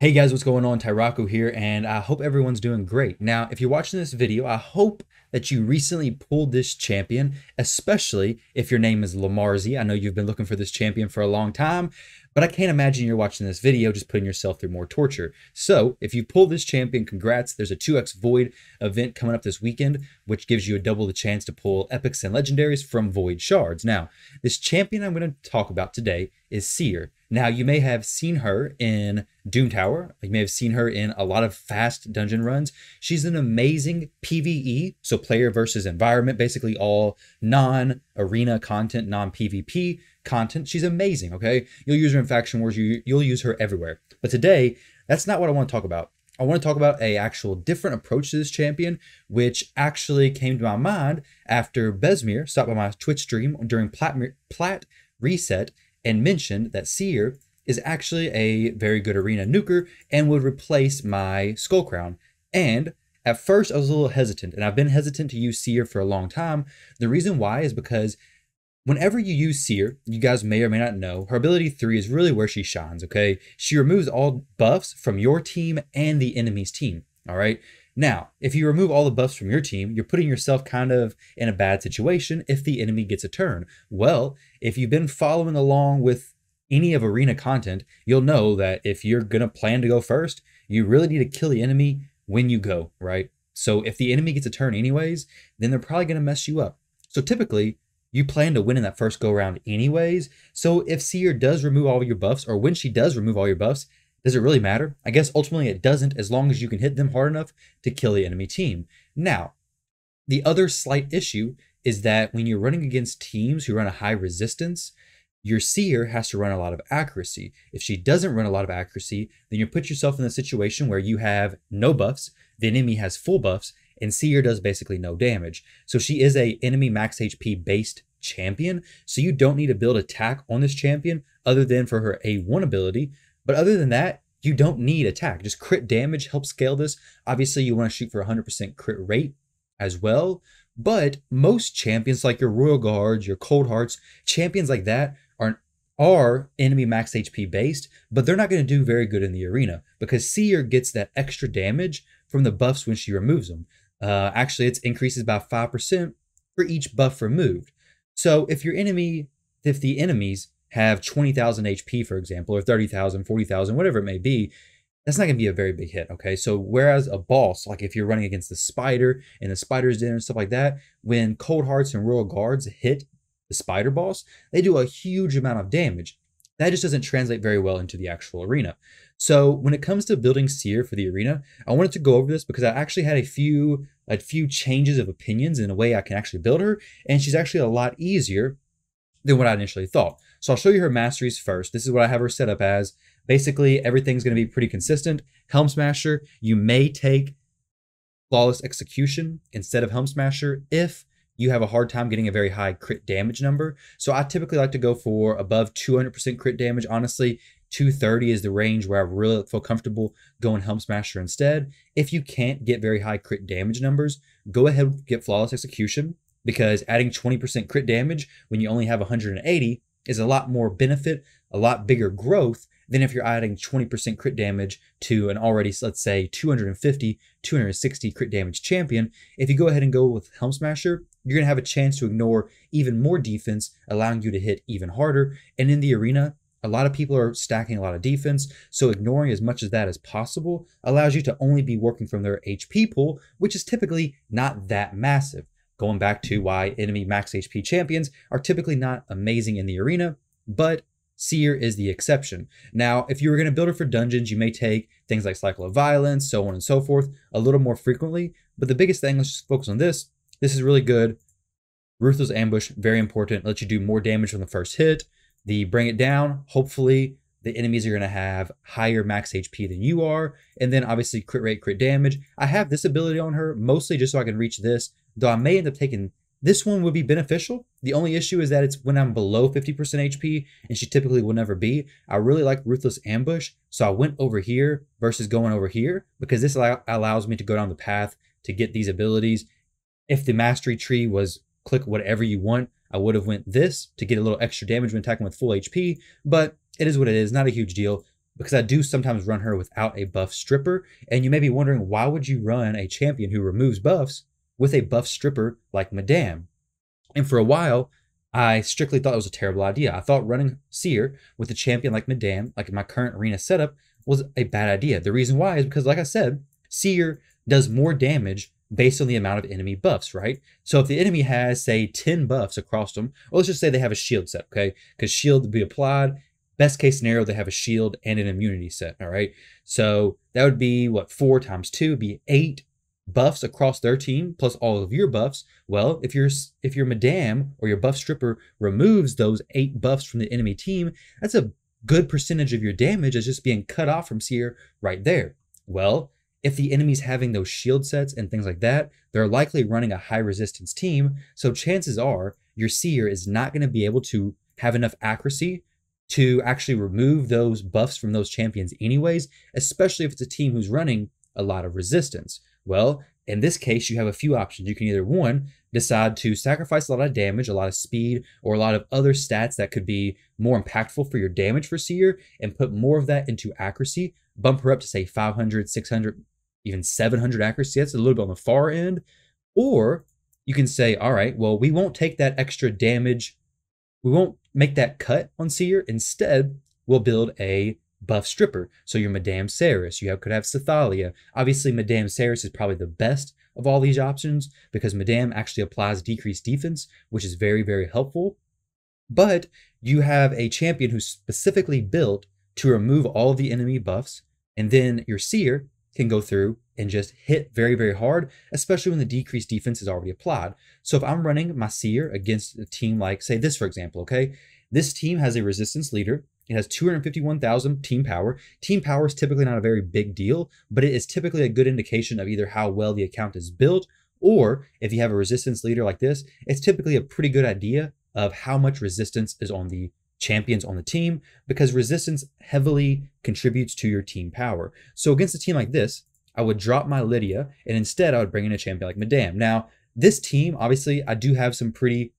Hey guys, what's going on? Tyrauku here, and I hope everyone's doing great. Now, if you're watching this video, I hope that you recently pulled this champion, especially if your name is Lamarzi. I know you've been looking for this champion for a long time, but I can't imagine you're watching this video just putting yourself through more torture. So, if you pulled this champion, congrats. There's a 2x Void event coming up this weekend, which gives you a double the chance to pull epics and legendaries from Void shards. Now, this champion I'm going to talk about today is Seer. Now, you may have seen her in Doom Tower. You may have seen her in a lot of fast dungeon runs. She's an amazing PvE, so player versus environment, basically all non-arena content, non-PvP content. She's amazing, okay? You'll use her in Faction Wars, you'll use her everywhere. But today, that's not what I want to talk about. I want to talk about a actual different approach to this champion, which actually came to my mind after Besmir stopped by my Twitch stream during Plat Reset and mentioned that Seer is actually a very good arena nuker and would replace my Skull Crown. And at first I was a little hesitant, and I've been hesitant to use Seer for a long time. The reason why is because whenever you use Seer, you guys may or may not know, her ability 3 is really where she shines, okay? She removes all buffs from your team and the enemy's team, all right? Now, if you remove all the buffs from your team, you're putting yourself kind of in a bad situation if the enemy gets a turn. Well, if you've been following along with any of arena content, you'll know that if you're going to plan to go first, you really need to kill the enemy when you go, right? So if the enemy gets a turn anyways, then they're probably going to mess you up. So typically, you plan to win in that first go round anyways. So if Seer does remove all of your buffs, or when she does remove all your buffs, does it really matter? I guess ultimately it doesn't, as long as you can hit them hard enough to kill the enemy team. Now, the other slight issue is that when you're running against teams who run a high resistance, your Seer has to run a lot of accuracy. If she doesn't run a lot of accuracy, then you put yourself in a situation where you have no buffs, the enemy has full buffs, and Seer does basically no damage. So she is a enemy max HP based champion, so you don't need to build attack on this champion other than for her A1 ability. But other than that, you don't need attack. Just crit damage helps scale this. Obviously, you want to shoot for 100% crit rate as well. But most champions like your Royal Guards, your Cold Hearts, champions like that are enemy max HP based, but they're not going to do very good in the arena because Seer gets that extra damage from the buffs when she removes them. Actually, it increases by 5% for each buff removed. So if the enemies have 20,000 HP, for example, or 30,000, 40,000, whatever it may be, that's not going to be a very big hit, okay? So whereas a boss, like if you're running against the spider and the spider's den and stuff like that, when Cold Hearts and Royal Guards hit the spider boss, they do a huge amount of damage. That just doesn't translate very well into the actual arena. So when it comes to building Seer for the arena, I wanted to go over this because I actually had a few changes of opinions in a way I can actually build her, and she's actually a lot easier than what I initially thought. So I'll show you her masteries first. This is what I have her set up as. Basically, everything's going to be pretty consistent. Helm Smasher, you may take Flawless Execution instead of Helm Smasher if you have a hard time getting a very high crit damage number. So I typically like to go for above 200% crit damage. Honestly, 230 is the range where I really feel comfortable going Helm Smasher instead. If you can't get very high crit damage numbers, go ahead and get Flawless Execution, because adding 20% crit damage when you only have 180 is a lot more benefit, a lot bigger growth than if you're adding 20% crit damage to an already, let's say, 250, 260 crit damage champion. If you go ahead and go with Helm Smasher, you're going to have a chance to ignore even more defense, allowing you to hit even harder. And in the arena, a lot of people are stacking a lot of defense, so ignoring as much of that as possible allows you to only be working from their HP pool, which is typically not that massive. Going back to why enemy max HP champions are typically not amazing in the arena, but Seer is the exception. Now, if you were going to build her for dungeons, you may take things like Cycle of Violence, so on and so forth, a little more frequently. But the biggest thing, let's just focus on this. This is really good. Ruthless Ambush, very important. Lets you do more damage from the first hit. The Bring It Down, hopefully the enemies are going to have higher max HP than you are. And then obviously crit rate, crit damage. I have this ability on her mostly just so I can reach this, though I may end up taking this one. Would be beneficial. The only issue is that it's when I'm below 50% HP, and she typically will never be. I really like Ruthless Ambush, so I went over here versus going over here because this allows me to go down the path to get these abilities. If the mastery tree was click whatever you want, I would have went this to get a little extra damage when attacking with full HP, but it is what it is, not a huge deal. because I do sometimes run her without a buff stripper. And you may be wondering, why would you run a champion who removes buffs with a buff stripper like Madame? And for a while, I strictly thought it was a terrible idea. I thought running Seer with a champion like Madame, like in my current arena setup, was a bad idea. The reason why is because, like I said, Seer does more damage based on the amount of enemy buffs, right? So if the enemy has, say, 10 buffs across them, or let's just say they have a shield set, okay? Because shield would be applied. Best case scenario, they have a shield and an immunity set, all right? So that would be, what, 4 times 2 would be 8 buffs across their team, plus all of your buffs. Well, if your Madame or your buff stripper removes those 8 buffs from the enemy team, that's a good percentage of your damage is just being cut off from Seer right there. Well, if the enemy's having those shield sets and things like that, they're likely running a high resistance team. So chances are your Seer is not going to be able to have enough accuracy to actually remove those buffs from those champions anyways, especially if it's a team who's running a lot of resistance. Well, in this case, you have a few options. You can either, one, decide to sacrifice a lot of damage, a lot of speed, or a lot of other stats that could be more impactful for your damage for Seer and put more of that into accuracy, bump her up to, say, 500, 600, even 700 accuracy. That's a little bit on the far end. Or you can say, all right, well, we won't take that extra damage. We won't make that cut on Seer. Instead, we'll build a buff stripper. So your Madame Ceres, could have Cythalia. Obviously, Madame Ceres is probably the best of all these options because Madame actually applies decreased defense, which is very, very helpful. But you have a champion who's specifically built to remove all of the enemy buffs, and then your Seer can go through and just hit very, very hard, especially when the decreased defense is already applied. So if I'm running my Seer against a team like, say, this, for example, okay? This team has a resistance leader. It has 251,000 team power. Team power is typically not a very big deal, but it is typically a good indication of either how well the account is built, or if you have a resistance leader like this, it's typically a pretty good idea of how much resistance is on the champions on the team, because resistance heavily contributes to your team power. So against a team like this, I would drop my Lydia, and instead I would bring in a champion like Madame. Now, this team, obviously, I do have some pretty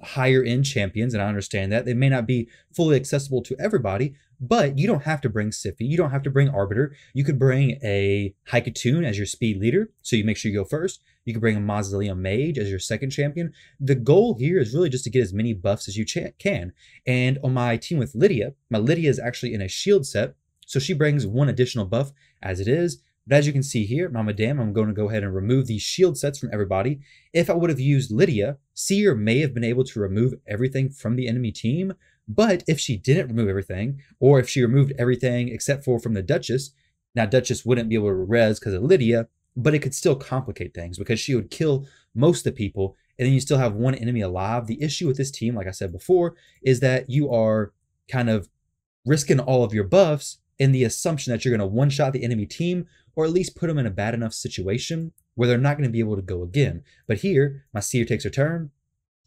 higher end champions, and I understand that they may not be fully accessible to everybody, but you don't have to bring Siphi, you don't have to bring Arbiter. You could bring a Haikatoon as your speed leader, so you make sure you go first. You could bring a Mausoleum Mage as your second champion. The goal here is really just to get as many buffs as you can. And on my team with Lydia, my Lydia is actually in a shield set, so she brings 1 additional buff as it is. But as you can see here, my Madame, I'm going to go ahead and remove these shield sets from everybody. If I would have used Lydia, Seer may have been able to remove everything from the enemy team. But if she didn't remove everything, or if she removed everything except for from the Duchess, now Duchess wouldn't be able to res because of Lydia, but it could still complicate things because she would kill most of the people, and then you still have 1 enemy alive. The issue with this team, like I said before, is that you are kind of risking all of your buffs in the assumption that you're going to one-shot the enemy team, or at least put them in a bad enough situation where they're not going to be able to go again. But here, my Seer takes her turn,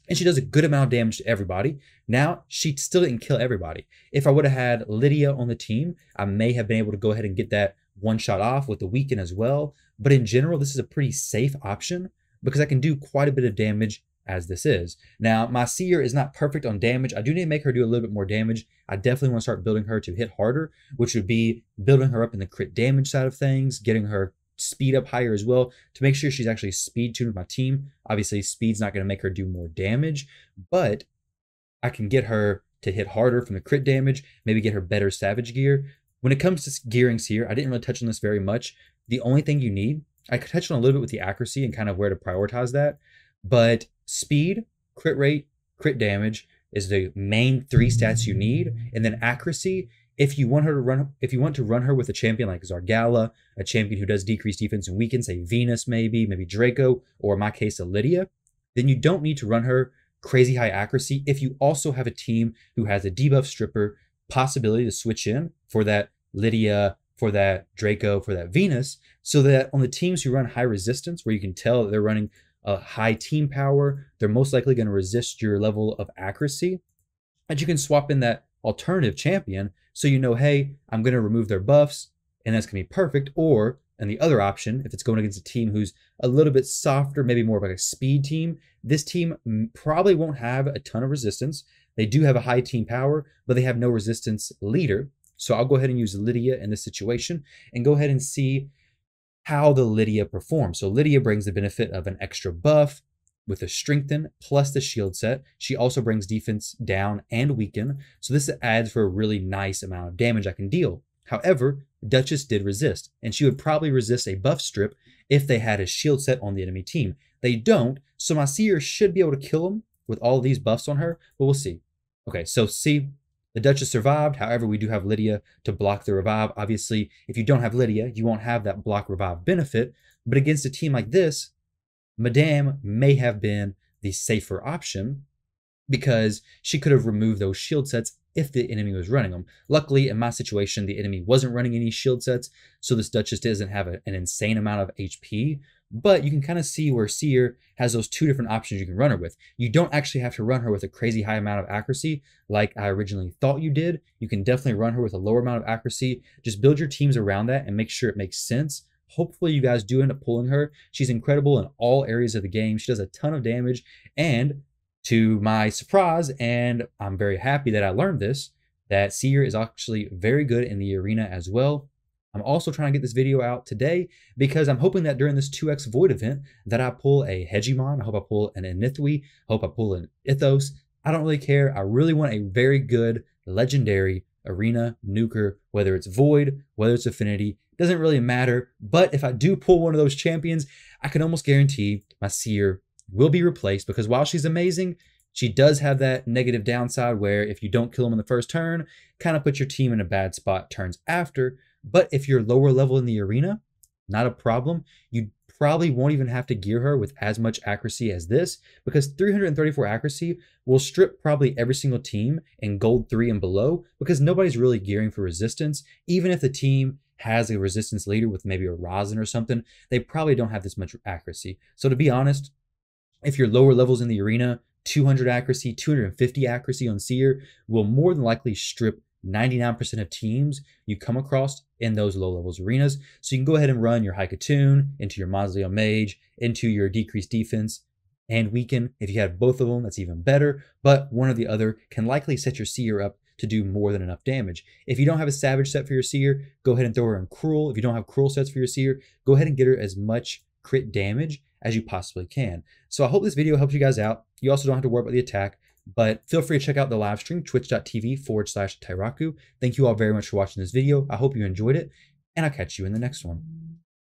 and she does a good amount of damage to everybody. Now, she still didn't kill everybody. If I would have had Lydia on the team, I may have been able to go ahead and get that one shot off with the weaken as well. But in general, this is a pretty safe option because I can do quite a bit of damage as this is. Now, my Seer is not perfect on damage. I do need to make her do a little bit more damage. I definitely want to start building her to hit harder, which would be building her up in the crit damage side of things, getting her speed up higher as well to make sure she's actually speed tuned with my team. Obviously, speed's not going to make her do more damage, but I can get her to hit harder from the crit damage, maybe get her better savage gear. When it comes to gearing Seer, I didn't really touch on this very much. The only thing you need, I could touch on a little bit with the accuracy and kind of where to prioritize that, but speed, crit rate, crit damage is the main 3 stats you need, and then accuracy. If you want to run her with a champion like Zargala, a champion who does decreased defense and weaken, say Venus maybe Draco, or in my case a Lydia, then you don't need to run her crazy high accuracy. If you also have a team who has a debuff stripper, possibility to switch in for that Lydia, for that Draco, for that Venus, so that on the teams who run high resistance, where you can tell that they're running a high team power, they're most likely going to resist your level of accuracy, and you can swap in that alternative champion so you know, hey, I'm going to remove their buffs, and that's going to be perfect. Or, and the other option, if it's going against a team who's a little bit softer, maybe more of like a speed team, this team probably won't have a ton of resistance. They do have a high team power, but they have no resistance leader. So I'll go ahead and use Lydia in this situation and go ahead and see how the Lydia performs. So Lydia brings the benefit of an extra buff with a strengthen plus the shield set. She also brings defense down and weaken. So this adds for a really nice amount of damage I can deal. However, Duchess did resist, and she would probably resist a buff strip if they had a shield set on the enemy team. They don't, so my Seer should be able to kill him with all these buffs on her, but we'll see. Okay, so see, the Duchess survived. However, we do have Lydia to block the revive. Obviously, if you don't have Lydia, you won't have that block revive benefit. But against a team like this, Madame may have been the safer option because she could have removed those shield sets if the enemy was running them. Luckily, in my situation, the enemy wasn't running any shield sets, so this Duchess doesn't have an insane amount of HP. But you can kind of see where Seer has those two different options you can run her with. You don't actually have to run her with a crazy high amount of accuracy like I originally thought you did. You can definitely run her with a lower amount of accuracy. Just build your teams around that and make sure it makes sense. Hopefully you guys do end up pulling her. She's incredible in all areas of the game. She does a ton of damage. And to my surprise, and I'm very happy that I learned this, that Seer is actually very good in the arena as well. I'm also trying to get this video out today because I'm hoping that during this 2x Void event that I pull a Hegemon. I hope I pull an Enithui. I hope I pull an Ithos. I don't really care. I really want a very good legendary arena nuker, whether it's Void, whether it's Affinity. It doesn't really matter. But if I do pull one of those champions, I can almost guarantee my Seer will be replaced because while she's amazing, she does have that negative downside where if you don't kill him in the first turn, kind of put your team in a bad spot turns after. But if you're lower level in the arena, not a problem. You probably won't even have to gear her with as much accuracy as this because 334 accuracy will strip probably every single team in gold 3 and below because nobody's really gearing for resistance. Even if the team has a resistance leader with maybe a Rosin or something, they probably don't have this much accuracy. So to be honest, if you're lower levels in the arena, 200 accuracy, 250 accuracy on Seer will more than likely strip 99% of teams you come across in those low levels arenas. So you can go ahead and run your Haikatoon into your Mausoleum Mage, into your decreased defense and weaken. If you have both of them, that's even better. But one or the other can likely set your Seer up to do more than enough damage. If you don't have a Savage set for your Seer, go ahead and throw her in Cruel. If you don't have Cruel sets for your Seer, go ahead and get her as much crit damage as you possibly can. So I hope this video helps you guys out. You also don't have to worry about the attack, but feel free to check out the live stream, twitch.tv/Tyrauku. Thank you all very much for watching this video. I hope you enjoyed it, and I'll catch you in the next one.